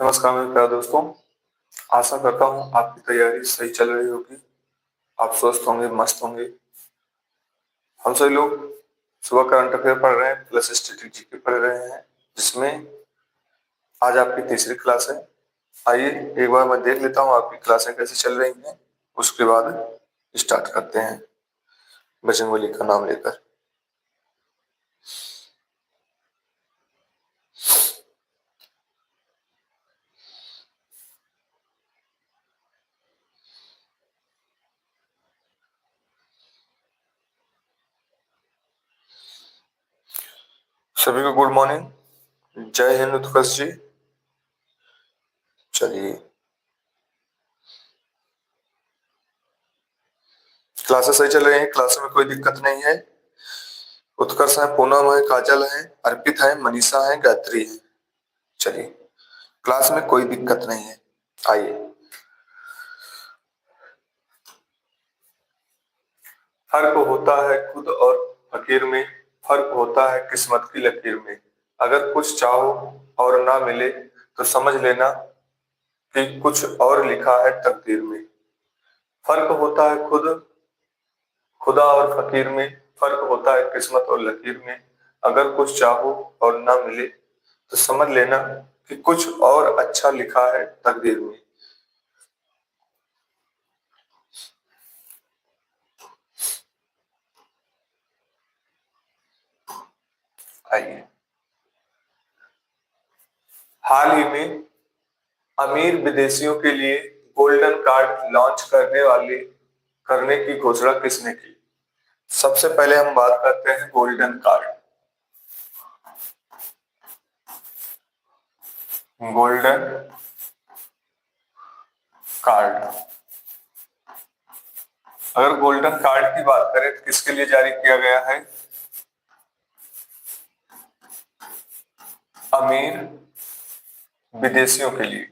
नमस्कार मेरे प्यारे दोस्तों। आशा करता हूँ आपकी तैयारी सही चल रही होगी। आप स्वस्थ होंगे, मस्त होंगे। हम सभी लोग सुबह करंट अफेयर पढ़ रहे हैं प्लस स्ट्रेटेजी के पढ़ रहे हैं, जिसमें आज आपकी तीसरी क्लास है। आइए एक बार मैं देख लेता हूँ आपकी क्लासें कैसे चल रही हैं, उसके बाद स्टार्ट करते हैं बजरंगबली का नाम लेकर। सभी को गुड मॉर्निंग, जय हिंद उत्कर्ष जी। चलिए, क्लासेस सही चल रही हैं, क्लास में कोई दिक्कत नहीं है। उत्कर्ष है, पूनम है, काजल है, अर्पित है, मनीषा है, गायत्री है। चलिए, क्लास में कोई दिक्कत नहीं है। आइए, फर्क होता है खुद और फकीर में, फर्क होता है किस्मत की लकीर में। अगर कुछ चाहो और ना मिले तो समझ लेना कि कुछ और लिखा है तकदीर में। फर्क होता है खुदा और फकीर में, फर्क होता है किस्मत और लकीर में। अगर कुछ चाहो और ना मिले तो समझ लेना कि कुछ और अच्छा लिखा है तकदीर में। आइए, हाल ही में अमीर विदेशियों के लिए गोल्डन कार्ड लॉन्च करने की घोषणा किसने की? सबसे पहले हम बात करते हैं गोल्डन कार्ड। गोल्डन कार्ड, अगर गोल्डन कार्ड की बात करें तो किसके लिए जारी किया गया है? अमीर विदेशियों के लिए।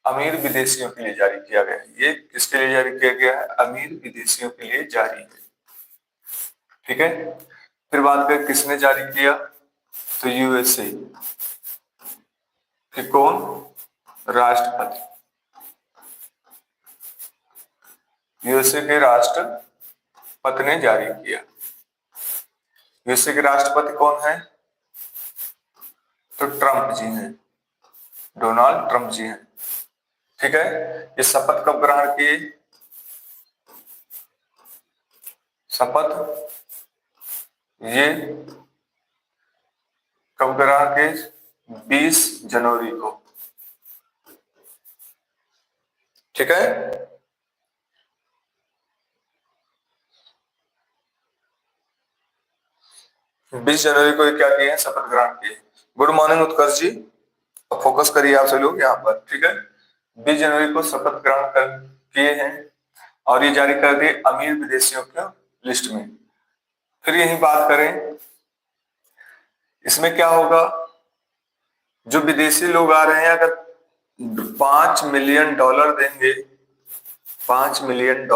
अमीर विदेशियों के लिए जारी किया गया है। ये किसके लिए जारी किया गया है? अमीर विदेशियों के लिए जारी है। ठीक है, फिर बात करें किसने जारी किया, तो यूएसए के कौन? राष्ट्रपति। यूएसए के राष्ट्रपति ने जारी किया। यूएसए के राष्ट्रपति कौन है? तो ट्रंप जी हैं, डोनाल्ड ट्रंप जी हैं। ठीक है, ये शपथ कब ग्रहण किए? शपथ ये कब ग्रहण किए? 20 जनवरी को। ठीक है, 20 जनवरी को ये क्या किए हैं? शपथ ग्रहण किए। गुड मॉर्निंग उत्कर्ष जी, फोकस करिए आप सभी लोग यहाँ पर। ठीक है, 20 जनवरी को शपथ ग्रहण कर किए हैं और ये जारी कर दिए अमीर विदेशियों के लिस्ट में। फिर यही बात करें, इसमें क्या होगा? जो विदेशी लोग आ रहे हैं, अगर $5 मिलियन देंगे, $5 मिलियन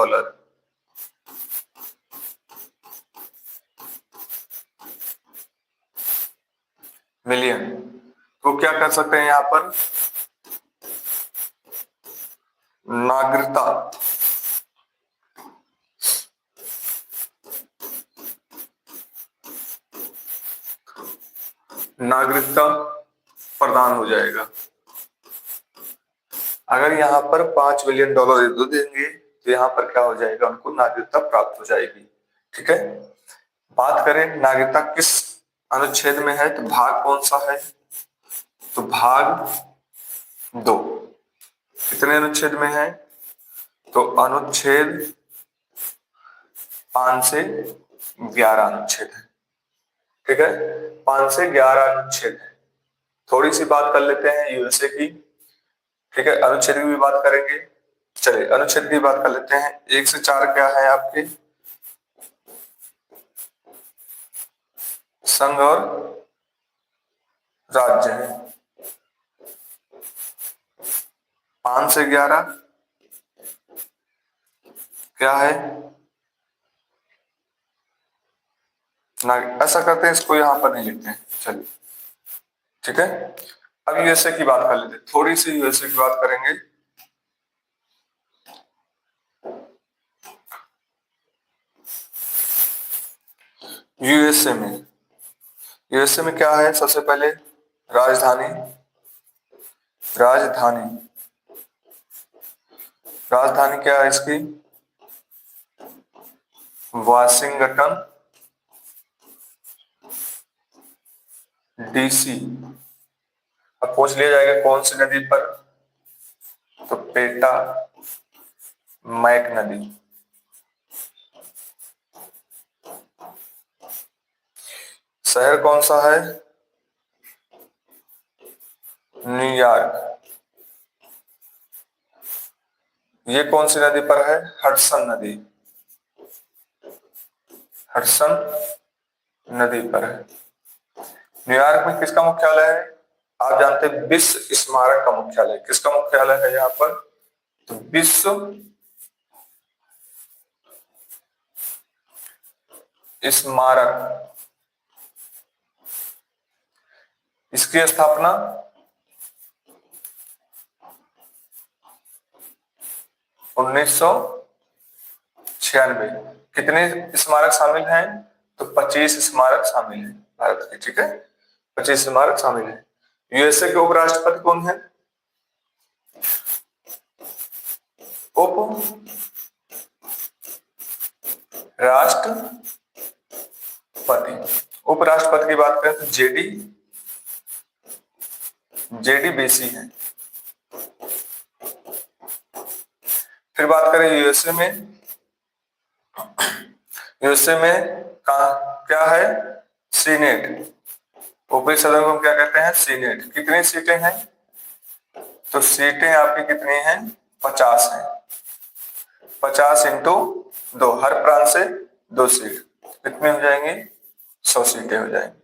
मिलियन, तो क्या कर सकते हैं यहाँ पर? नागरिकता, नागरिकता प्रदान हो जाएगा। अगर यहाँ पर $5 मिलियन दे देंगे तो यहाँ पर क्या हो जाएगा? उनको नागरिकता प्राप्त हो जाएगी। ठीक है, बात करें नागरिकता किस अनुच्छेद में है, तो भाग कौन सा है? तो भाग 2। कितने अनुच्छेद में है? तो अनुच्छेद 5 से 11 अनुच्छेद है। ठीक है, 5 से 11 अनुच्छेद है। थोड़ी सी बात कर लेते हैं यूएसए की। ठीक है, अनुच्छेद की भी बात करेंगे। चलिए, अनुच्छेद की बात कर लेते हैं। 1 से 4 क्या है आपके? संघ और राज्य है। 5 से 11 क्या है? ना, ऐसा करते हैं, इसको यहाँ पर नहीं लिखते हैं। चलिए ठीक है। अब यूएसए की बात कर लेते हैं, थोड़ी सी यूएसए की बात करेंगे। यूएसए में क्या है, सबसे पहले राजधानी। राजधानी राजधानी क्या है इसकी? Washington DC. अब पूछ लिया जाएगा कौन सी नदी पर, तो पेटा मैक नदी। शहर कौन सा है? न्यूयॉर्क। ये कौन सी नदी पर है? हडसन नदी। हडसन नदी पर है। न्यूयॉर्क में किसका मुख्यालय है? आप जानते हैं विश्व स्मारक का मुख्यालय। किसका मुख्यालय है यहाँ पर? तो विश्व स्मारक। इसकी स्थापना 1996। कितने स्मारक शामिल हैं? तो 25 स्मारक शामिल हैं भारत के। ठीक है, 25 स्मारक शामिल हैं। यूएसए के उपराष्ट्रपति कौन है? उप राष्ट्रपति। उपराष्ट्रपति की बात करें तो जेडी बेसी है। फिर बात करें यूएसए में क्या है? सीनेट। ऊपरी सदन को क्या कहते हैं? सीनेट। कितनी सीटें हैं? तो सीटें आपकी कितनी हैं? 50 हैं। 50 इंटू 2, हर प्रांत से 2 सीट, कितनी हो जाएंगी? 100 सीटें हो जाएंगी।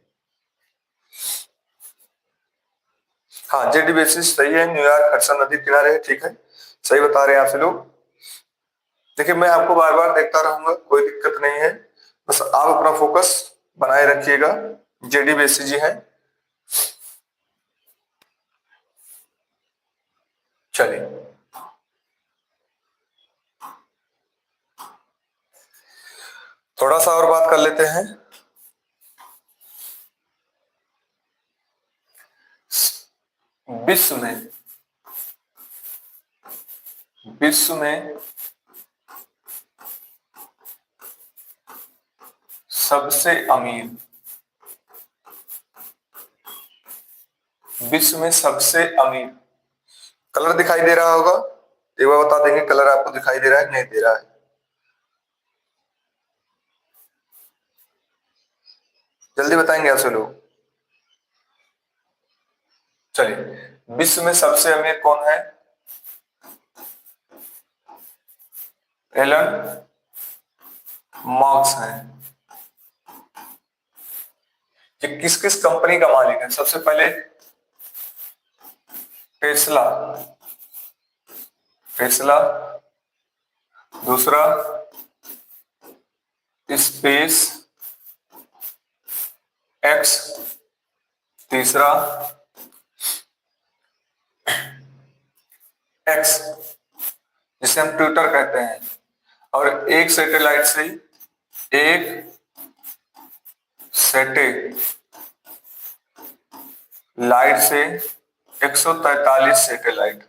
हाँ, जेडी बेसिस सही है। न्यूयॉर्क हडसन नदी किनारे है। ठीक है, सही बता रहे हैं आपसे लोग। देखिए, मैं आपको बार बार देखता रहूंगा, कोई दिक्कत नहीं है, बस आप अपना फोकस बनाए रखिएगा। जेडी बेसिस जी है। चलिए थोड़ा सा और बात कर लेते हैं। विश्व में सबसे अमीर विश्व में सबसे अमीर कलर दिखाई दे रहा होगा, एक बार बता देंगे कलर आपको दिखाई दे रहा है नहीं दे रहा है? जल्दी बताएंगे आपसे लोग। चलिए, विश्व में सबसे अमीर कौन है? एलन मार्क्स है। ये किस किस कंपनी का मालिक है? सबसे पहले टेस्ला। दूसरा स्पेस एक्स। तीसरा एक्स, जिसे हम ट्विटर कहते हैं। और एक सैटेलाइट से 143 सैटेलाइट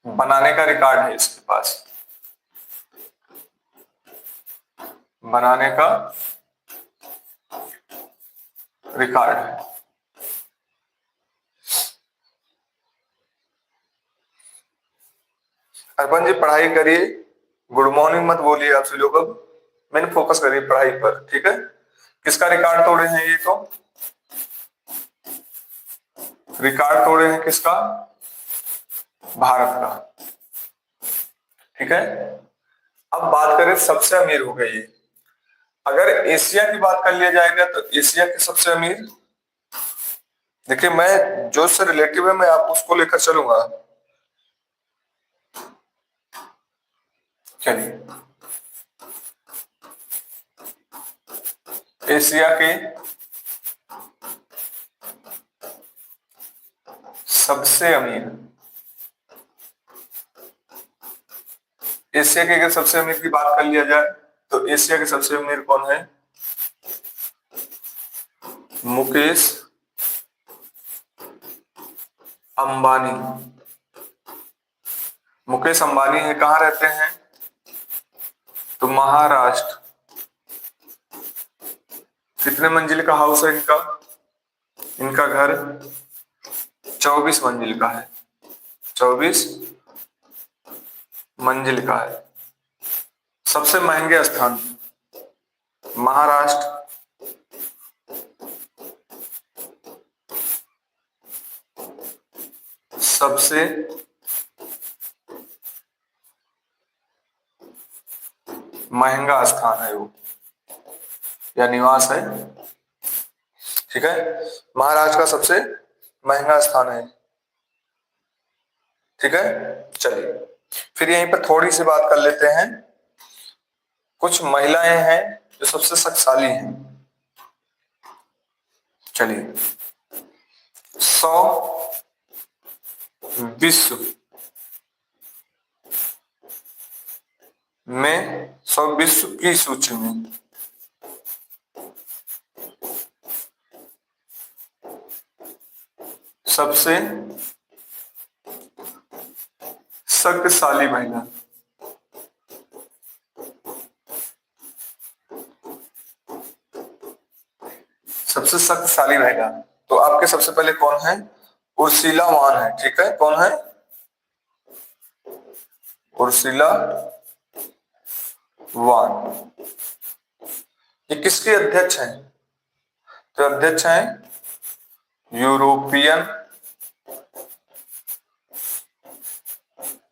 बनाने का रिकॉर्ड है इसके पास। बनाने का रिकॉर्ड है। अर्पण जी पढ़ाई करिए, गुड मॉर्निंग मत बोलिए आपसे लोग। अब मैंने फोकस करिए पढ़ाई पर। ठीक है, किसका रिकॉर्ड तोड़े हैं? ये तो रिकॉर्ड तोड़े हैं किसका? भारत का। ठीक है, अब बात करें सबसे अमीर हो गई। अगर एशिया की बात कर लिया जाएगा तो एशिया के सबसे अमीर, देखिए मैं जो से रिलेटिव है मैं आपको उसको लेकर चलूंगा। चलिए, एशिया के सबसे अमीर, एशिया के अगर सबसे अमीर की बात कर लिया जाए तो एशिया के सबसे अमीर कौन है? मुकेश अंबानी। मुकेश अंबानी है, कहाँ रहते हैं? तो महाराष्ट्र। कितने मंजिल का हाउस है इनका? इनका घर 24 मंजिल का है, 24 मंजिल का है। सबसे महंगे स्थान, महाराष्ट्र, सबसे महंगा स्थान है वो, या निवास है। ठीक है, महाराष्ट्र का सबसे महंगा स्थान है। ठीक है, चलिए फिर यहीं पर थोड़ी सी बात कर लेते हैं। कुछ महिलाएं हैं जो सबसे शक्तिशाली हैं। चलिए, 100 विश्व में, 100 विश्व की सूची में सबसे शक्तिशाली महिला, सबसे शक्तिशाली महिला, तो आपके सबसे पहले कौन है? उर्सिला वान है। ठीक है, कौन है? उर्सिला वान। ये किसके अध्यक्ष हैं? तो अध्यक्ष हैं यूरोपियन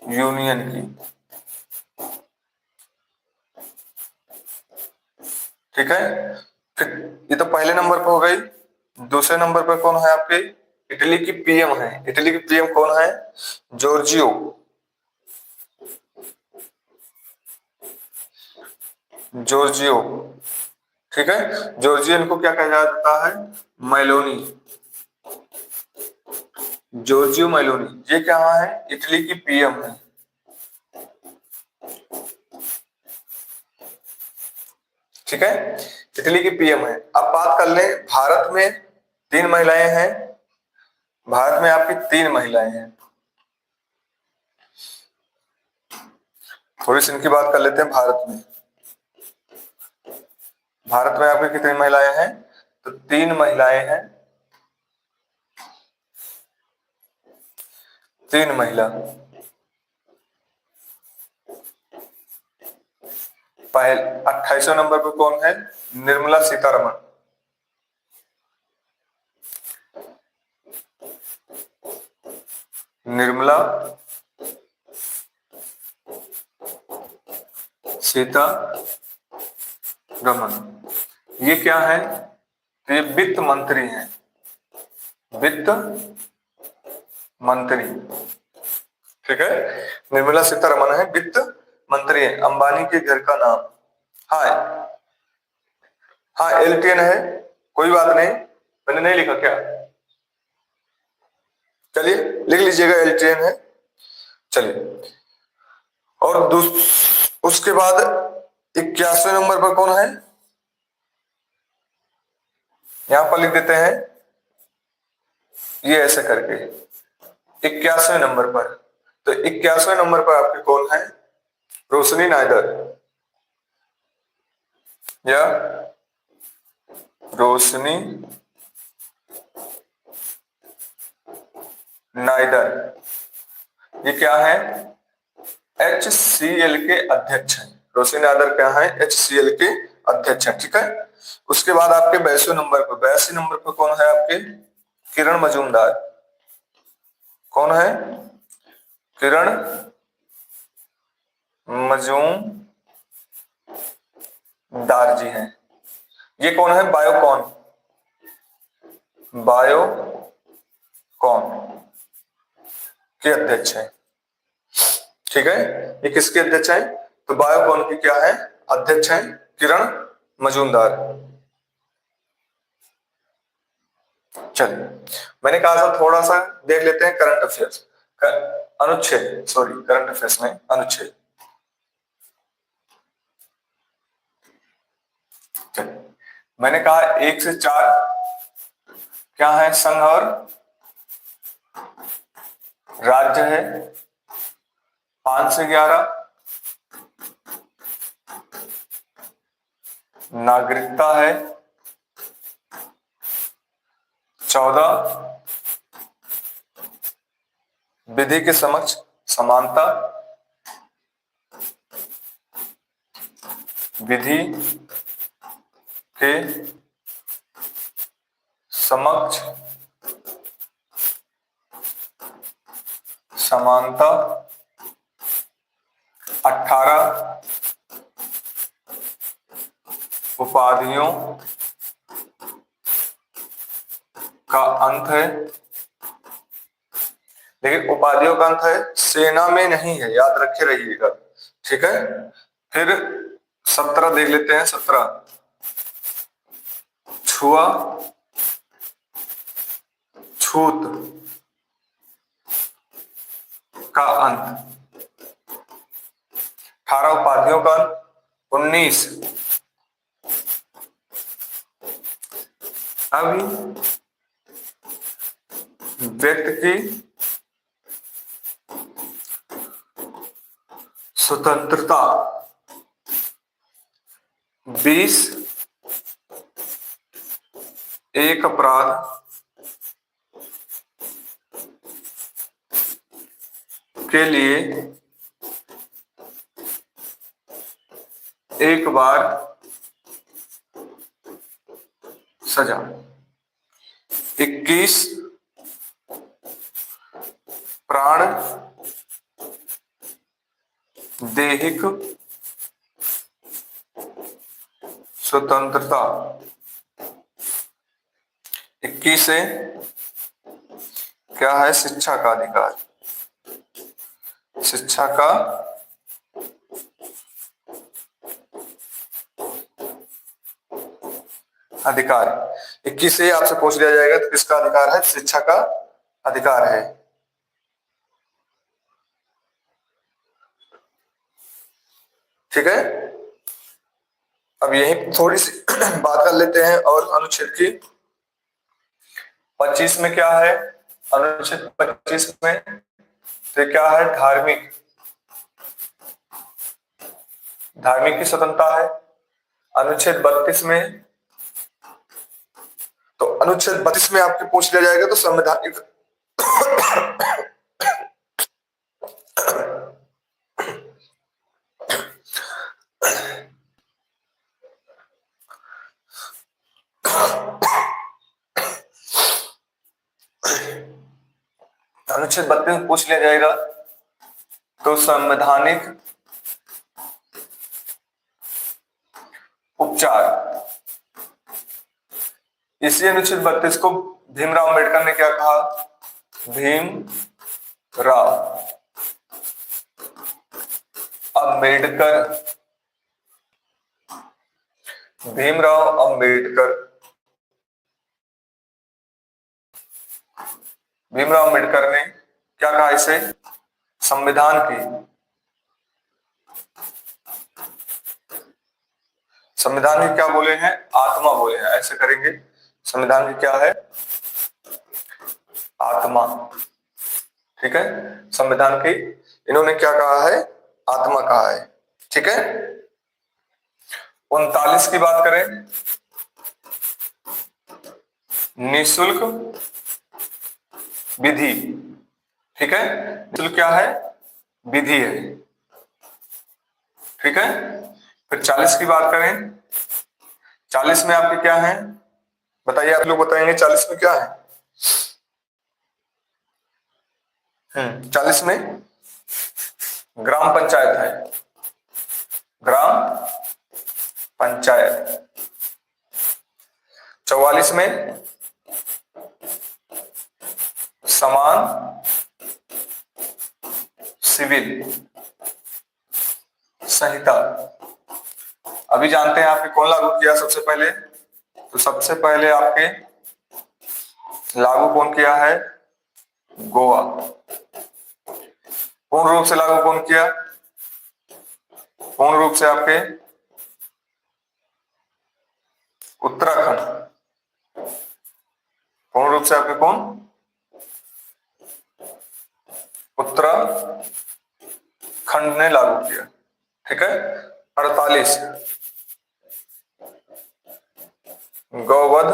यूनियन की। ठीक है, फिर ये तो पहले नंबर पर हो गई। दूसरे नंबर पर कौन है आपके? इटली की पीएम है। इटली की पीएम कौन है? Giorgio, Giorgio. ठीक है, जॉर्जिया इनको क्या कहा जाता है? Meloni, Giorgio Meloni. ये क्या है? इटली की पीएम है। ठीक है, इटली की पीएम है। अब बात कर ले, भारत में 3 महिलाएं हैं। भारत में आपकी 3 महिलाएं हैं। थोड़ी सी इनकी बात कर लेते हैं। भारत में, भारत में आपकी कितनी महिलाएं हैं? तो 3 महिलाएं हैं। 3 महिला। पहले 28वें नंबर पर कौन है? निर्मला सीतारमण। निर्मला सीतारमण, ये क्या है? ये वित्त मंत्री हैं, वित्त मंत्री। ठीक है, निर्मला सीतारमण है, वित्त मंत्री है। अंबानी के घर का नाम, हाँ हाँ एलटीएन है, कोई बात नहीं, मैंने नहीं लिखा क्या? चलिए लिख लीजिएगा, एलटीएन है। चलिए, और उसके बाद 81वें नंबर पर कौन है? यहां पर लिख देते हैं ये ऐसे करके 81वें नंबर पर। तो 81वें नंबर पर आपके कौन है? रोशनी नायडर, या रोशनी नायडर। ये क्या है? HCL के अध्यक्ष हैं। रोशनी नायडर क्या है? HCL के अध्यक्ष हैं। ठीक है, उसके बाद आपके 82वें नंबर पर, 82 नंबर पर कौन है आपके? किरण मजूमदार। कौन है? किरण मजूमदार जी हैं। ये कौन है? बायोकॉन, बायोकॉन के अध्यक्ष हैं। ठीक है, ये किसके अध्यक्ष हैं? तो बायोकॉन की क्या है, अध्यक्ष हैं किरण मजूमदार। चलिए, मैंने कहा था थोड़ा सा देख लेते हैं करंट अफेयर्स, अनुच्छेद, सॉरी करंट अफेयर्स में अनुच्छेद। चलिए, मैंने कहा 1 से 4 क्या है, संघ और राज्य है। 5 से 11 नागरिकता है। 14 विधि के समक्ष समानता, विधि के समक्ष समानता। 18 उपाधियों का अंत है। लेकिन उपाधियों का अंत है, सेना में नहीं है, याद रखे रहिएगा, ठीक है। फिर 17 देख लेते हैं। 17 छुआ छूत का अंत। 18 उपाधियों का अंत। 19 अभी व्यक्ति की स्वतंत्रता। 20 एक अपराध के लिए एक बार सजा। 21 प्राण दैहिक स्वतंत्रता। 21 से क्या है, शिक्षा का अधिकार, शिक्षा का अधिकार। 21 से आपसे पूछ लिया जाएगा तो किसका अधिकार है, शिक्षा का अधिकार है। ठीक है, अब यही थोड़ी सी बात कर लेते हैं और अनुच्छेद की 25 में क्या है, अनुच्छेद 25 में तो क्या है, धार्मिक धार्मिक की स्वतंत्रता है। अनुच्छेद 32 में, तो अनुच्छेद 32 में आपके पूछ लिया जाएगा तो संवैधानिक अनुच्छेद 32 में पूछ लिया जाएगा तो संवैधानिक उपचार। इसी अनुच्छेद 32 को भीमराव अंबेडकर ने क्या कहा, भीमराव अंबेडकर, भीमराव अंबेडकर, भीमराव अंबेडकर ने क्या कहा, इसे संविधान की, संविधान की क्या बोले हैं, आत्मा बोले हैं, ऐसे करेंगे। संविधान की क्या है, आत्मा। ठीक है, संविधान की इन्होंने क्या कहा है, आत्मा कहा है। ठीक है, 39 की बात करें, निशुल्क विधि। ठीक है, निशुल्क क्या है, विधि है। ठीक है, फिर 40 की बात करें, 40 में आपके क्या है, बताइए, आप लोग बताएंगे 40 में क्या है। 40 में ग्राम पंचायत है, ग्राम पंचायत। 44 में समान सिविल संहिता अभी जानते हैं आपने कौन लागू किया सबसे पहले। तो सबसे पहले आपके लागू कौन किया है? गोवा। पूर्ण रूप से लागू कौन किया? पूर्ण रूप से आपके उत्तराखंड। पूर्ण रूप से आपके कौन? उत्तराखंड ने लागू किया। ठीक है। 48 गौवध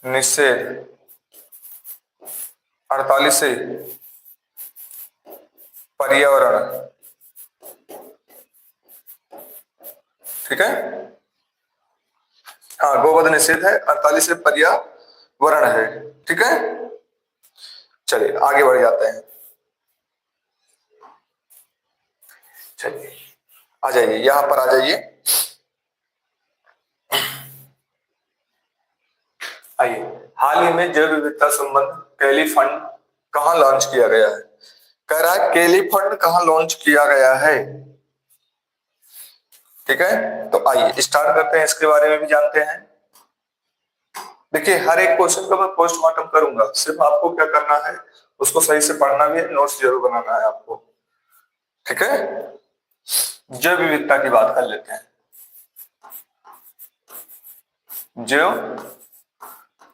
निषेध। 48 से पर्यावरण। ठीक है। हाँ, गोवध निषेध है। 48 से पर्यावरण है। ठीक है। चलिए आगे बढ़ जाते हैं। चलिए आ जाइए, यहां पर आ जाइए। आइए, हाल ही में जैव विविधता संबंध कैली फंड कहां लॉन्च किया गया है? कह रहा है कैली फंड कहां लॉन्च किया गया है। ठीक है। तो आइए स्टार्ट करते हैं, इसके बारे में भी जानते हैं। देखिए, हर एक क्वेश्चन का मैं पोस्टमार्टम करूंगा, सिर्फ आपको क्या करना है, उसको सही से पढ़ना भी है, नोट्स जरूर बनाना है आपको। ठीक है। जैव विविधता की बात कर लेते हैं। जैव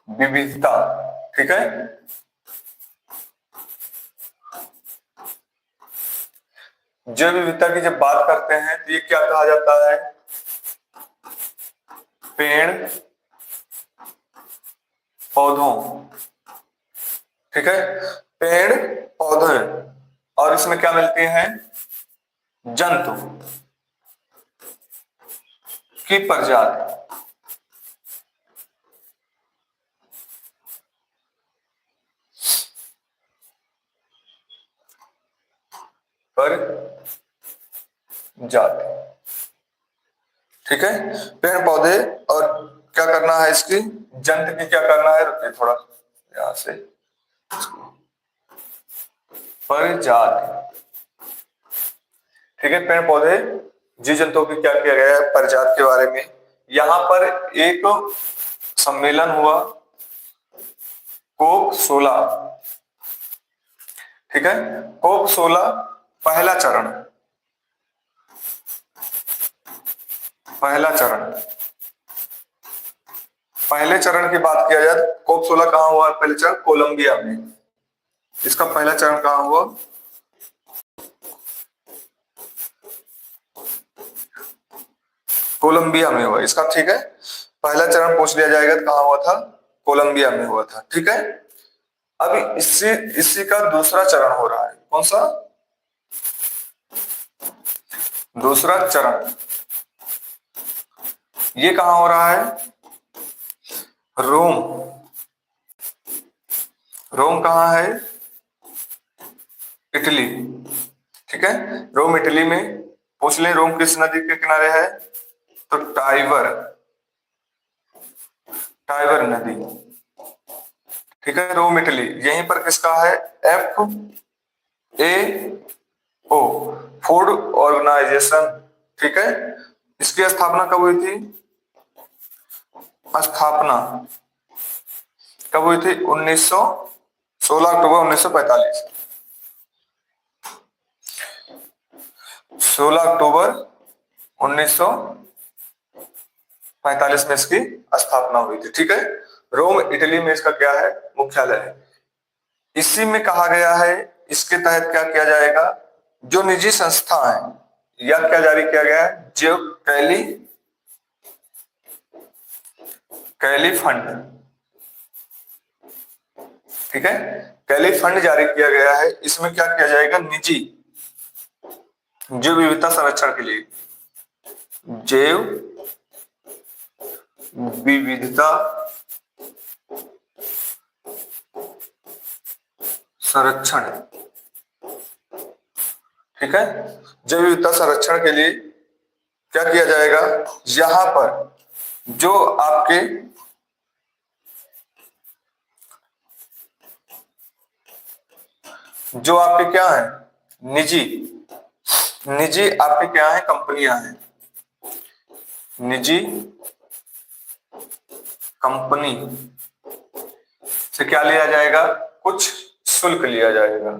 विविधता। ठीक है। जैव विविधता की जब बात करते हैं तो ये क्या कहा जाता है? पेड़ पौधों। ठीक है। पेड़ पौधे, और इसमें क्या मिलते हैं? जंतु की प्रजाति। प्रजाति। ठीक है। पेड़ पौधे, और क्या करना है इसकी? जंतु की क्या करना है? रुकिए थोड़ा, यहां से प्रजाति। ठीक है। पेड़ पौधे जीव जंतुओं की क्या किया गया है? प्रजाति के बारे में। यहां पर एक सम्मेलन हुआ, कोप 16। ठीक है। कोप 16 पहला चरण। पहला चरण, पहले चरण की बात किया जाए तो कोप 16 कहां हुआ? पहले चरण कोलंबिया में। इसका पहला चरण कहां हुआ? कोलंबिया में हुआ इसका। ठीक है। पहला चरण पूछ लिया जाएगा तो कहां हुआ था? कोलंबिया में हुआ था। ठीक है। अभी इसी इसी का दूसरा चरण हो रहा है। कौन सा? दूसरा चरण। ये कहां हो रहा है? रोम। रोम कहां है? इटली। ठीक है। रोम इटली में। पूछ ले रोम किस नदी के किनारे है? तो टाइबर। टाइबर नदी। ठीक है। रोम इटली, यहीं पर किसका है? FAO, food organisation. ठीक है। इसकी स्थापना कब हुई थी? स्थापना कब हुई थी? 16 अक्टूबर 1945। 16 अक्टूबर 1945 में इसकी स्थापना हुई थी। ठीक है। रोम इटली में इसका क्या है? मुख्यालय है। इसी में कहा गया है, इसके तहत क्या किया जाएगा? जो निजी संस्था है, या क्या जारी किया गया है? जो कैली फंड। ठीक है। कैली फंड जारी किया गया है। इसमें क्या किया जाएगा? निजी जैव विविधता संरक्षण के लिए, जैव विविधता संरक्षण। ठीक है। जैव विविधता संरक्षण के लिए क्या किया जाएगा? यहां पर जो आपके जो आपके क्या है, निजी निजी आपके क्या है, कंपनियां हैं। निजी कंपनी से क्या लिया जाएगा, कुछ शुल्क लिया जाएगा।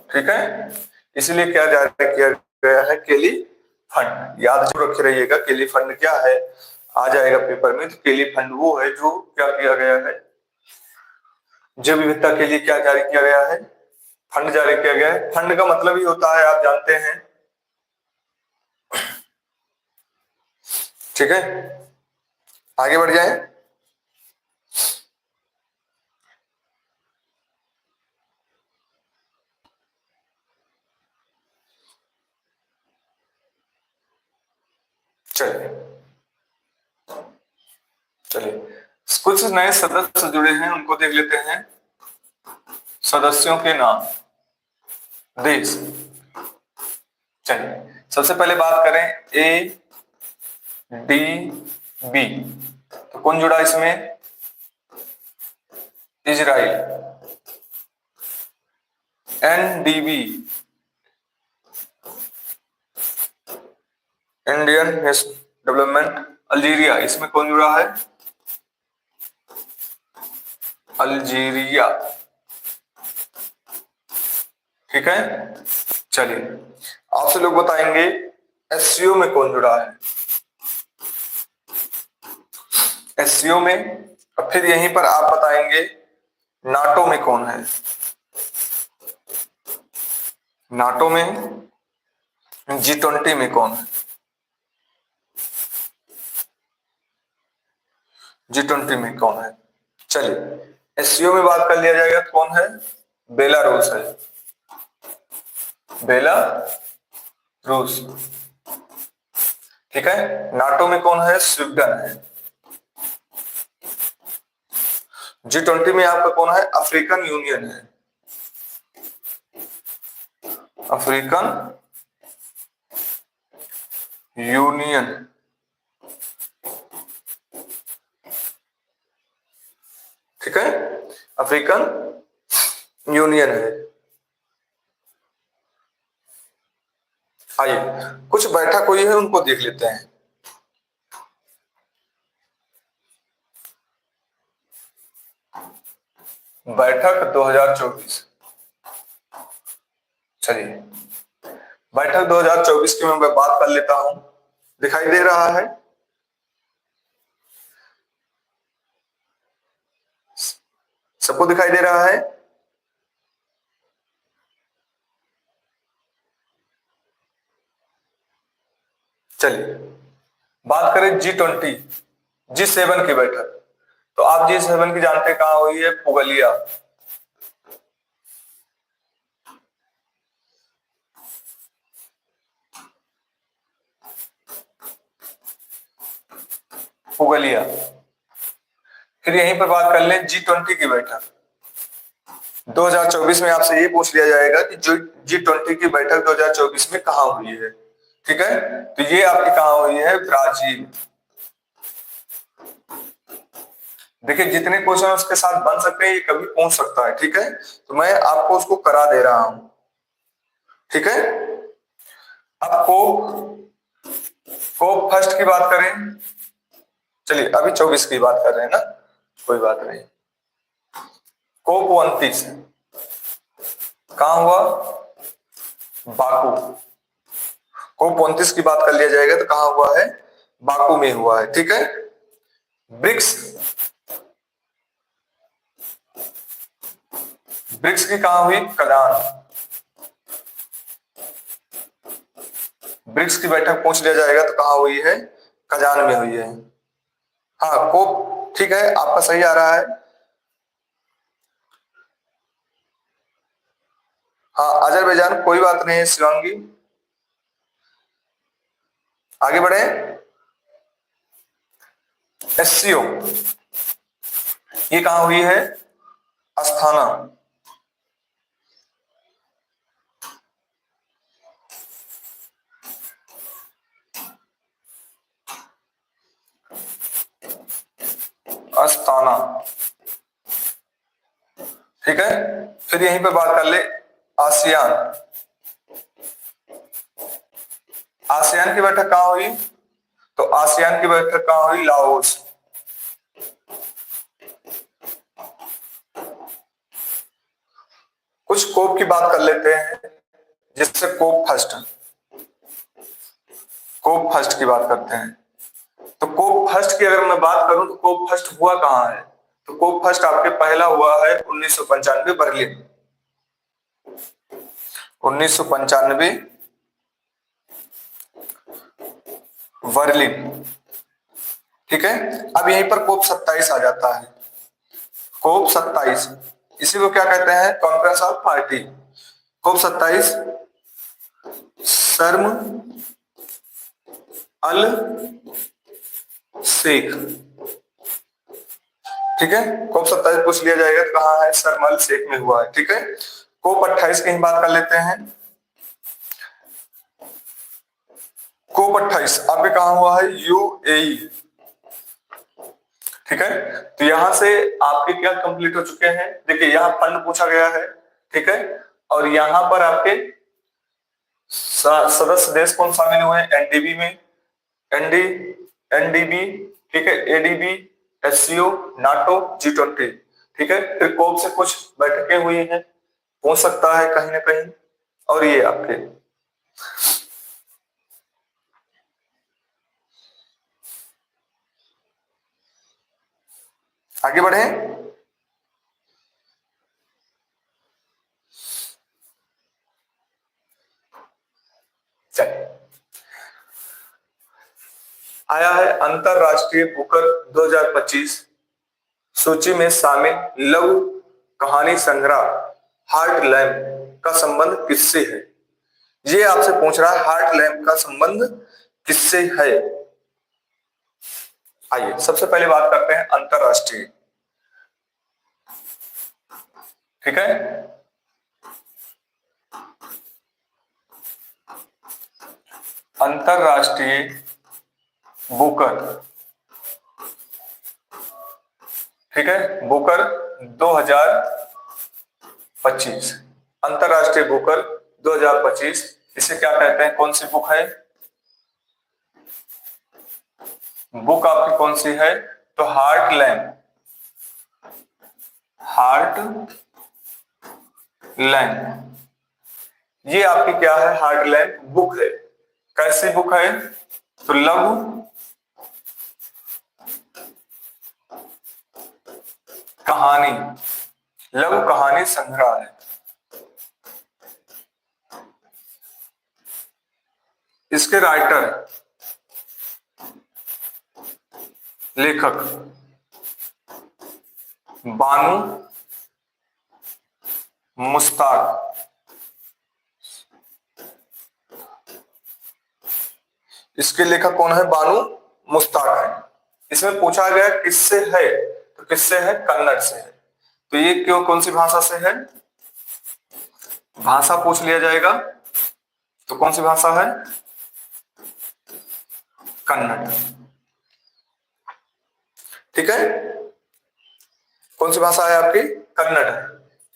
ठीक है, इसलिए क्या जारी किया गया है, केली फंड। याद जरूर रखे रहिएगा, केली फंड क्या है, आ जाएगा पेपर में। तो केली फंड वो है जो क्या किया गया है, जैव विविधता के लिए क्या जारी किया गया है, फंड जारी किया गया है। फंड का मतलब ही होता है, आप जानते हैं। ठीक है, आगे बढ़ जाए। चलिए चलिए, कुछ नए सदस्य जुड़े हैं, उनको देख लेते हैं। सदस्यों के नाम, देश। चलिए, सबसे पहले बात करें ए डी बी, तो कौन जुड़ा इसमें, Israel. N D B, Indian development Algeria, इसमें कौन जुड़ा है, अल्जीरिया। ठीक है, चलिए आपसे लोग बताएंगे एससीओ में कौन जुड़ा है। एससीओ में, और फिर यहीं पर आप बताएंगे नाटो में कौन है। नाटो में, G20 में कौन है, G20 में कौन है। चलिए, एससीओ में बात कर लिया जाएगा तो कौन है, बेलारूस है, बेलारूस। ठीक है, नाटो में कौन है, स्वीडन है। G20 में आपका कौन है, अफ्रीकन यूनियन है, अफ्रीकन यूनियन। ठीक है, अफ्रीकन यूनियन है। आइए, कुछ बैठक हुई है उनको देख लेते हैं। बैठक 2024। चलिए, बैठक 2024 की मैं बात कर लेता हूं। दिखाई दे रहा है, सबको दिखाई दे रहा है। चलिए, बात करें G20, G7 की बैठक। तो आप G7 की जानते कहां हुई है, पुगलिया। पुगलिया। फिर यहीं पर बात कर लें G20 की बैठक। 2024 में आपसे ये पूछ लिया जाएगा कि जो G20 की बैठक 2024 में कहां हुई है। ठीक है, तो ये आपकी कहां हुई है, ब्राजील। देखिए, जितने क्वेश्चन उसके साथ बन सकते हैं, ये कभी पूछ सकता है। ठीक है, तो मैं आपको उसको करा दे रहा हूं। ठीक है, अब कोप फर्स्ट की बात करें। चलिए, अभी 24 की बात कर रहे हैं ना, कोई बात नहीं। कोप 29 कहां हुआ, बाकू। कोप 29 की बात कर लिया जाएगा तो कहां हुआ है, बाकू में हुआ है। ठीक है, ब्रिक्स, ब्रिक्स की कहां हुई, कजान। ब्रिक्स की बैठक पूछ लिया जाएगा तो कहां हुई है, कजान में हुई है। हाँ, कोप ठीक है, आपका सही आ रहा है। हाँ, अजरबैजान, कोई बात नहीं है शिवांगी, आगे बढ़े। एससीओ ये कहां हुई है, अस्थाना। अस्थाना। ठीक है, फिर यहीं पे बात कर ले आसियान। आसियान की बैठक कहाँ हुई? तो आसियान की बैठक कहाँ हुई? लाओस। कुछ कोप की बात कर लेते हैं, जिससे कोप फर्स्ट की बात करते हैं। तो कोप फर्स्ट की अगर मैं बात करूं तो कोप फर्स्ट हुआ कहाँ है? तो कोप फर्स्ट आपके पहला हुआ है 1995 बर्लिन। 1995 बर्लिन, ठीक है। अब यहीं पर कोप 27 आ जाता है। कोप 27, इसी को क्या कहते हैं? Conference of party. कोप 27 शर्म अल शेख, ठीक है। कोप 27 पूछ लिया जाएगा तो कहाँ है? शर्म अल शेख में हुआ है, ठीक है। कोप 28 की बात कर लेते हैं। कोप 28 आपके कहा हुआ है? यूएई, ठीक है। तो यहां से आपके क्या कंप्लीट हो चुके हैं? देखिए यहां फंड पूछा गया है, ठीक है। और यहां पर आपके सदस्य देश कौन शामिल हुए हैं? एनडीबी में, एनडी एनडीबी, ठीक है, एडीबी, एससीओ, नाटो, G20, ठीक है। फिर कोप से कुछ बैठकें हुई हैं, हो सकता है कहीं ना कहीं। और ये आपके आगे बढ़े। चलिए, आया है अंतरराष्ट्रीय बुकर 2025 सूची में शामिल लघु कहानी संग्रह हार्ट लैम्प का संबंध किससे है? ये आपसे पूछ रहा है हार्ट लैम्प का संबंध किससे है। आइए सबसे पहले बात करते हैं अंतरराष्ट्रीय, ठीक है। अंतरराष्ट्रीय बुकर, ठीक है, बुकर 2025, अंतरराष्ट्रीय बुकर 2025, इसे क्या कहते हैं? कौन सी बुक है? बुक आपकी कौन सी है? तो हार्ट लैम्प, हार्ट लैम्प, ये आपकी क्या है? हार्ट लैम्प बुक है। कैसी बुक है? तो लघु कहानी, लघु कहानी संग्रह है। इसके राइटर, लेखक बानू मुश्ताक, इसके लेखक कौन है? बानू मुश्ताक है। इसमें पूछा गया किससे है, तो किससे है? कन्नड़ से है। तो ये क्यों, कौन सी भाषा से है? भाषा पूछ लिया जाएगा तो कौन सी भाषा है? कन्नड़, ठीक है। कौन सी भाषा है आपकी? कन्नड़ है।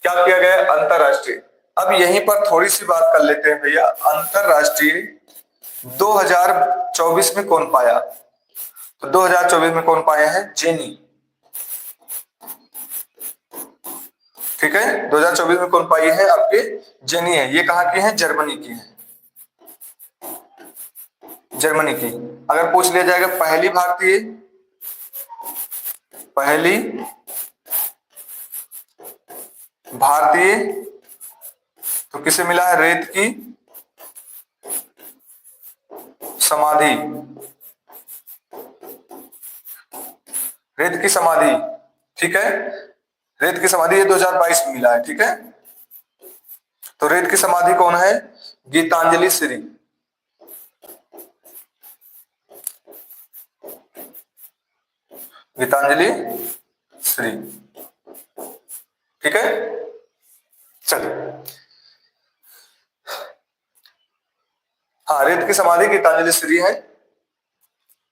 क्या किया गया? अंतरराष्ट्रीय। अब यहीं पर थोड़ी सी बात कर लेते हैं भैया, अंतरराष्ट्रीय 2024 में कौन पाया? तो 2024 में कौन पाए हैं? जेनी, ठीक है। 2024 में कौन पाई है? आपके जेनी है। ये कहाँ की है? जर्मनी की है, जर्मनी की। अगर पूछ लिया जाएगा पहली भारतीय, पहली भारतीय, तो किसे मिला है? रेत की समाधि, रेत की समाधि, ठीक है। रेत की समाधि ये 2022 में मिला है, ठीक है। तो रेत की समाधि कौन है? गीतांजलि श्री, गीतांजलि श्री, ठीक है। चलिए, हाँ, रेत की समाधि गीतांजलि श्री है।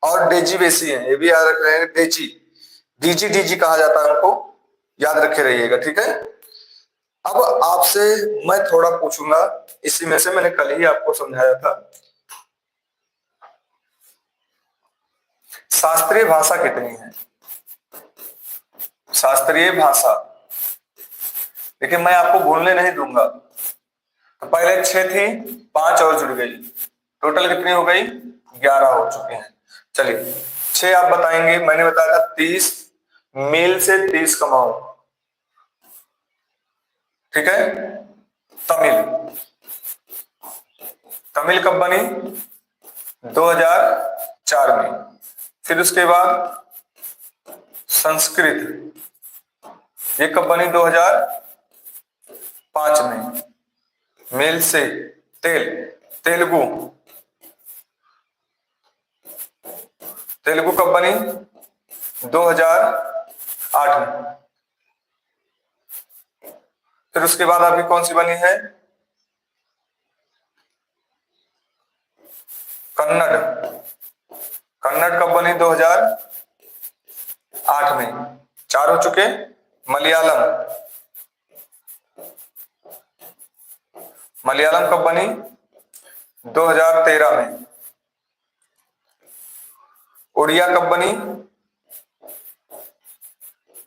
और डेजी बेसी है, ये भी याद रख रहे हैं। डेजी, डीजी डीजी कहा जाता है उनको, याद रखे रहिएगा, ठीक है। अब आपसे मैं थोड़ा पूछूंगा, इसी में से मैंने कल ही आपको समझाया था। शास्त्रीय भाषा कितनी है? शास्त्रीय भाषा, देखिए मैं आपको भूलने नहीं दूंगा। तो पहले 6 थी, 5 और जुड़ गई, टोटल कितनी हो गई? 11 हो चुके हैं। चलिए 6 आप बताएंगे। मैंने बताया था 30, मील से 30 कमाओ, ठीक है। तमिल, तमिल कब बनी? 2004 में। फिर उसके बाद संस्कृत, ये कब बनी? 2005 में। मेल से तेलुगु, तेलुगु कब बनी? 2008 में। फिर उसके बाद आपकी कौन सी बनी है? कन्नड़, कन्नड़ कब बनी? 2008 में। 4 हो चुके। मलयालम, मलयालम कब बनी? 2013 में। उड़िया कब बनी?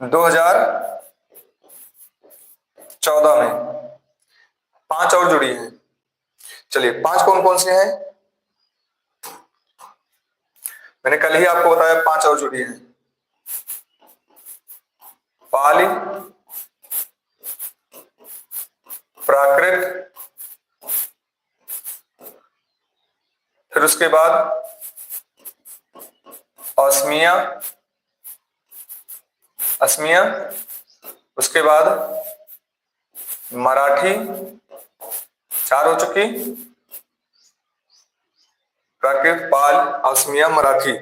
2014 में। 5 और जुड़ी हैं। चलिए 5 कौन कौन से हैं? मैंने कल ही आपको बताया 5 और जुड़ी हैं। पाली, प्राकृत, फिर उसके बाद असमिया, असमिया, उसके बाद मराठी, 4 हो चुकी। प्राकृत, पाल, असमिया, मराठी।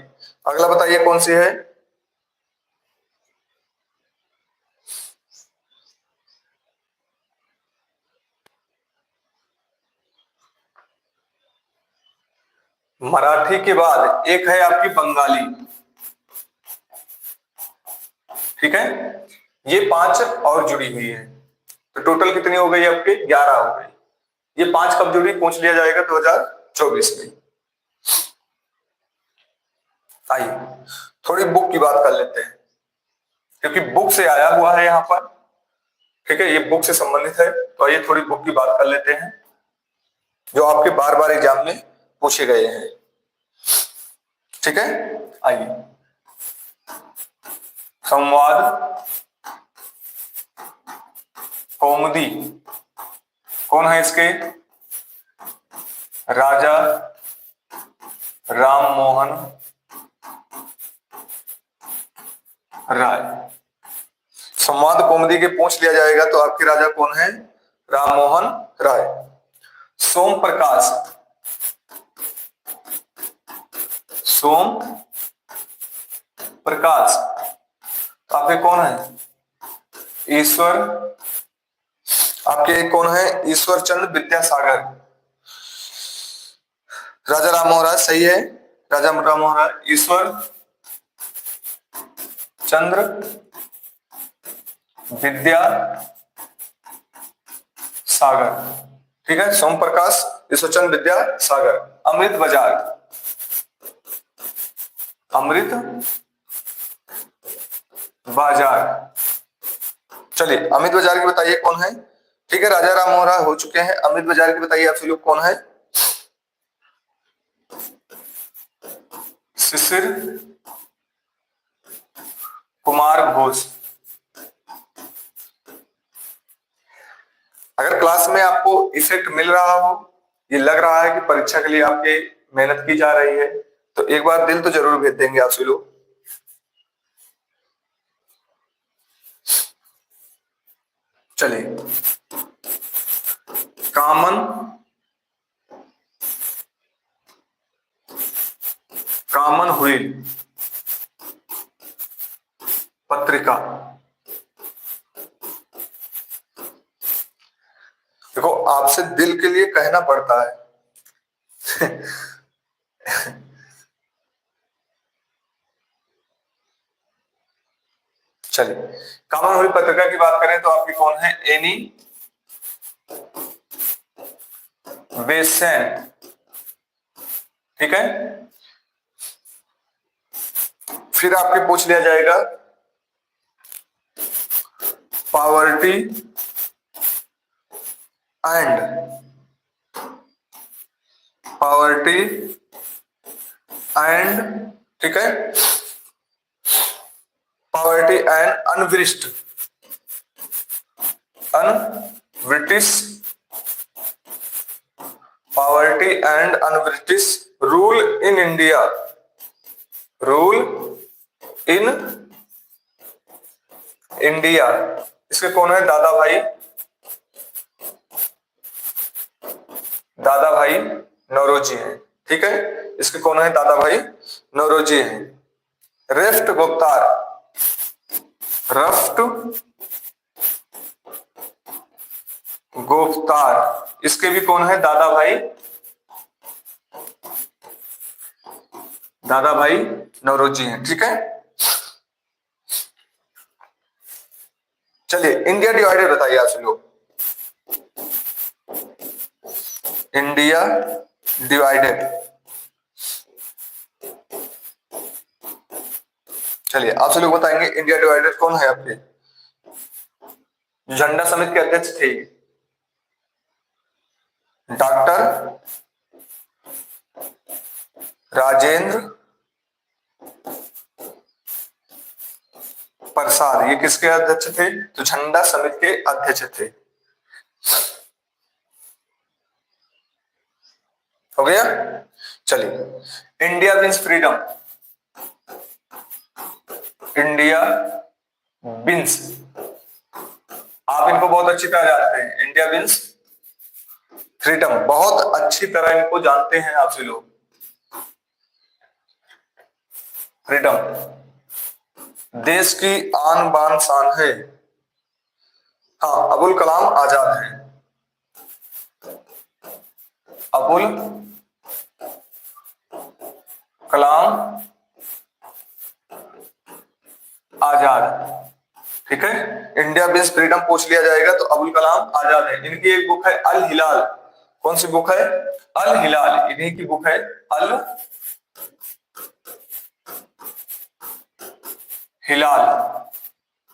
अगला बताइए कौन सी है? मराठी के बाद एक है आपकी बंगाली, ठीक है। ये 5 और जुड़ी हुई है, तो टोटल कितनी हो गई आपकी? 11 हो गई। ये 5 कब जुड़ी? पूछ लिया जाएगा 2024 में। आइए थोड़ी बुक की बात कर लेते हैं, क्योंकि बुक से आया हुआ है यहाँ पर, ठीक है, ये बुक से संबंधित है। तो आइए थोड़ी बुक की बात कर लेते हैं, जो आपके बार बार एग्जाम में पूछे गए हैं, ठीक है। आइए, संवाद कौमुदी, कौन है इसके? राजा राम मोहन राय। संवाद कौमुदी के पूछ लिया जाएगा तो आपके राजा कौन है? राम मोहन राय। सोम प्रकाश, सोम प्रकाश, तो आपके कौन है? ईश्वर, आपके कौन है? ईश्वर चंद्र विद्यासागर। राजा राम मोहन राय सही है, राजा राम मोहन राय। ईश्वर चंद्र विद्या सागर, ठीक है। सोम प्रकाश, ईश्वर चंद्र विद्या सागर। अमृत बाजार, अमृत बाजार। चलिए अमित बाजार की बताइए कौन है? ठीक है, राजा राम मोहन राय हो चुके हैं। अमित बाजार की बताइए आप लोग कौन है? शिशिर कुमार घोष। अगर क्लास में आपको इफेक्ट मिल रहा हो, ये लग रहा है कि परीक्षा के लिए आपके मेहनत की जा रही है, तो एक बार दिल तो जरूर भेज देंगे आप सभी लोग। चलिए, कामन कामन हुई पत्रिका, देखो आपसे दिल के लिए कहना पड़ता है। चलिए, कामन हुई पत्रिका की बात करें तो आपकी कौन है? एनी बेसेंट, ठीक है। फिर आपके पूछ लिया जाएगा पॉवर्टी एंड, ठीक है, poverty and poverty and un-British rule in India, इसके कौन है? दादा भाई नौरोजी हैं, ठीक है। इसके कौन है? दादा भाई नौरोजी हैं। रफ्त गोफ्तार, इसके भी कौन है? दादा भाई नौरोजी हैं, ठीक है। चलिए इंडिया डिवाइडेड बताइए आप सब लोग। इंडिया डिवाइडेड, चलिए आप सब लोग बताएंगे इंडिया डिवाइडेड कौन है आपके? झंडा समिति के अध्यक्ष थे डॉक्टर राजेंद्र प्रसाद। ये किसके अध्यक्ष थे? तो झंडा समिति के अध्यक्ष थे। हो गया। चलिए India means freedom, India means, आप इनको बहुत अच्छी तरह जानते हैं। इंडिया मीन्स फ्रीडम, बहुत अच्छी तरह इनको जानते हैं आपसे लोग। फ्रीडम देश की आन बान शान है। हाँ, अबुल कलाम आजाद हैं। अबुल कलाम आजाद, ठीक है। इंडिया मीन्स फ्रीडम पूछ लिया जाएगा तो अबुल कलाम आजाद है। इनकी एक बुक है अल हिलाल। कौन सी बुक है? अल हिलाल, इन्हीं की बुक है अल हिलाल,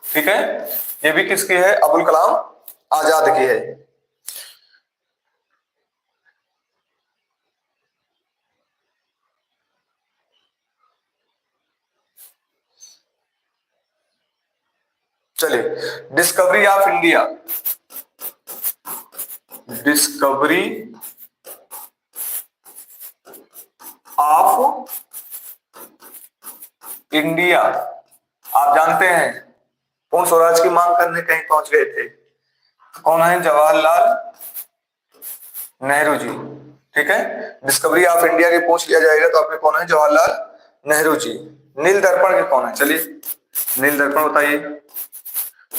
ठीक है। ये भी किसकी है? अबुल कलाम आजाद की है। चलिए discovery of India, discovery of India. आप जानते हैं पूर्ण स्वराज की मांग करने कहीं पहुंच गए थे, कौन है? जवाहरलाल नेहरू जी, ठीक है। डिस्कवरी ऑफ इंडिया के पूछ लिया जाएगा तो आपके कौन है? जवाहरलाल नेहरू जी। नील दर्पण के कौन है? चलिए नील दर्पण बताइए।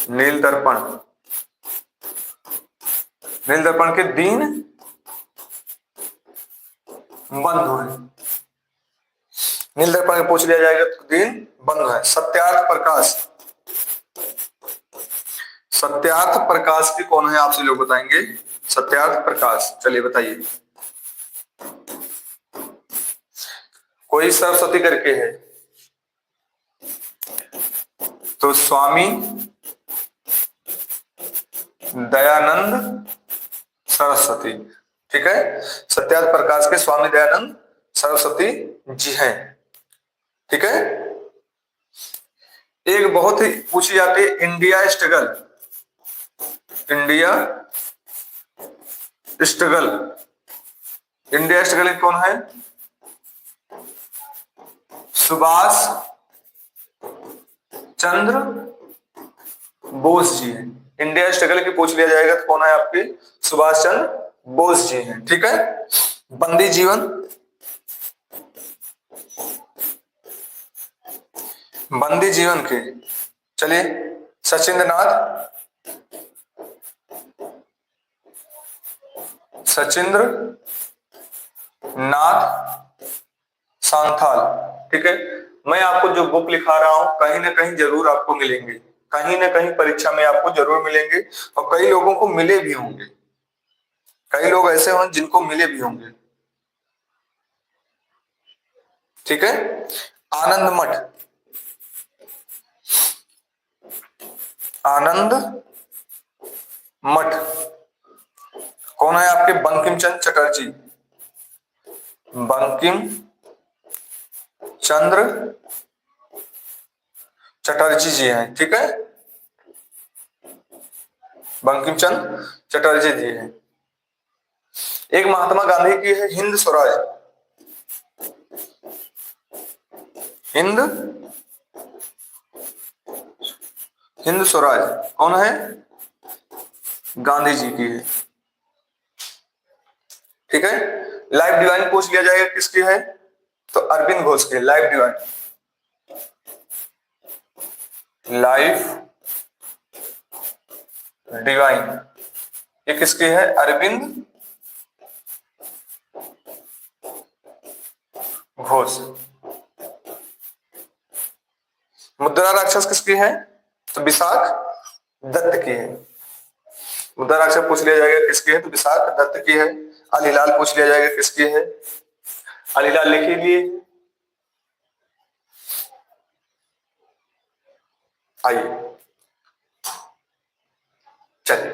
नील दर्पण के दीन बंधु है। नील दर्पण के पूछ लिया जाएगा तो दीन बंधु है। सत्यार्थ प्रकाश के कौन है? आपसे लोग बताएंगे सत्यार्थ प्रकाश। चलिए बताइए। कोई सरस्वती करके है तो स्वामी दयानंद सरस्वती, ठीक है। सत्यार्थ प्रकाश के स्वामी दयानंद सरस्वती जी हैं, ठीक है। एक बहुत ही पूछी जाती है इंडिया स्ट्रगल कौन है? सुभाष चंद्र बोस जी हैं। इंडिया स्ट्रगल की पूछ लिया जाएगा तो कौन है आपके? सुभाष चंद्र बोस जी हैं, ठीक है। बंदी जीवन के, चलिए सचिंद्र नाथ सांथाल, ठीक है। मैं आपको जो बुक लिखा रहा हूं कहीं ना कहीं जरूर आपको मिलेंगे, कहीं ना कहीं परीक्षा में आपको जरूर मिलेंगे और कई लोगों को मिले भी होंगे, कई लोग ऐसे हों जिनको मिले भी होंगे। ठीक है, आनंद मठ, आनंद मठ कौन है आपके? बंकिम चंद्र चटर्जी, बंकिम चंद्र चटर्जी जी हैं। ठीक है, बंकिम चंद्र चटर्जी जी हैं। एक महात्मा गांधी की है हिंद स्वराज, हिंद हिंद स्वराज कौन है? गांधी जी की है। ठीक है, लाइफ डिवाइन पूछ लिया जाएगा किसकी है? तो अरविंद घोष की लाइफ डिवाइन, लाइफ डिवाइन ये किसकी है? अरविंद घोष। मुद्रा राक्षस किसकी है? तो विशाख दत्त की है। मुद्रा राक्षस पूछ लिया जाएगा किसकी है? तो विशाख दत्त की है। अलीलाल पूछ लिया जाएगा किसकी है? अलीलाल लिख लीजिए। आइए, चलिए,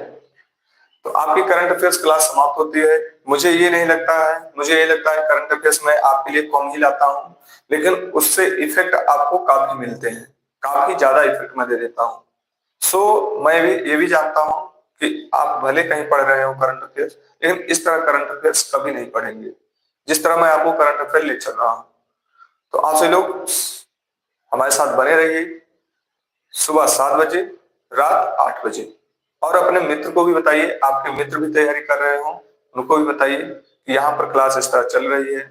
तो आपकी करंट अफेयर्स क्लास समाप्त होती है। मुझे ये नहीं लगता है, मुझे ये लगता है करंट अफेयर्स में आपके लिए कम ही लाता हूँ, लेकिन उससे इफेक्ट आपको काफी मिलते हैं, काफी ज्यादा इफेक्ट मैं दे देता हूँ। मैं भी ये भी जानता हूँ कि आप भले कहीं पढ़ रहे हो करंट अफेयर्स, लेकिन इस तरह करंट अफेयर्स कभी नहीं पढ़ेंगे जिस तरह मैं आपको करंट अफेयर ले चल रहा हूँ। तो आप सभी लोग हमारे साथ बने रहिए, सुबह 7 बजे, रात 8 बजे। और अपने मित्र को भी बताइए, आपके मित्र भी तैयारी कर रहे हो, उनको भी बताइए कि यहाँ पर क्लास इस तरह चल रही है।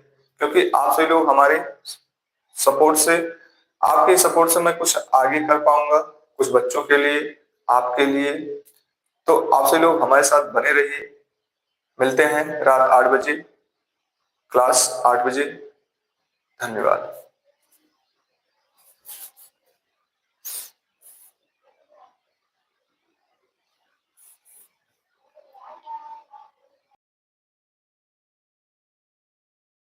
क्योंकि आप सभी लोग हमारे सपोर्ट से, आपके सपोर्ट से मैं कुछ आगे कर पाऊंगा, कुछ बच्चों के लिए, आपके लिए। तो आप सभी लोग हमारे साथ बने रहिए। मिलते हैं रात 8 बजे, क्लास 8 बजे। धन्यवाद।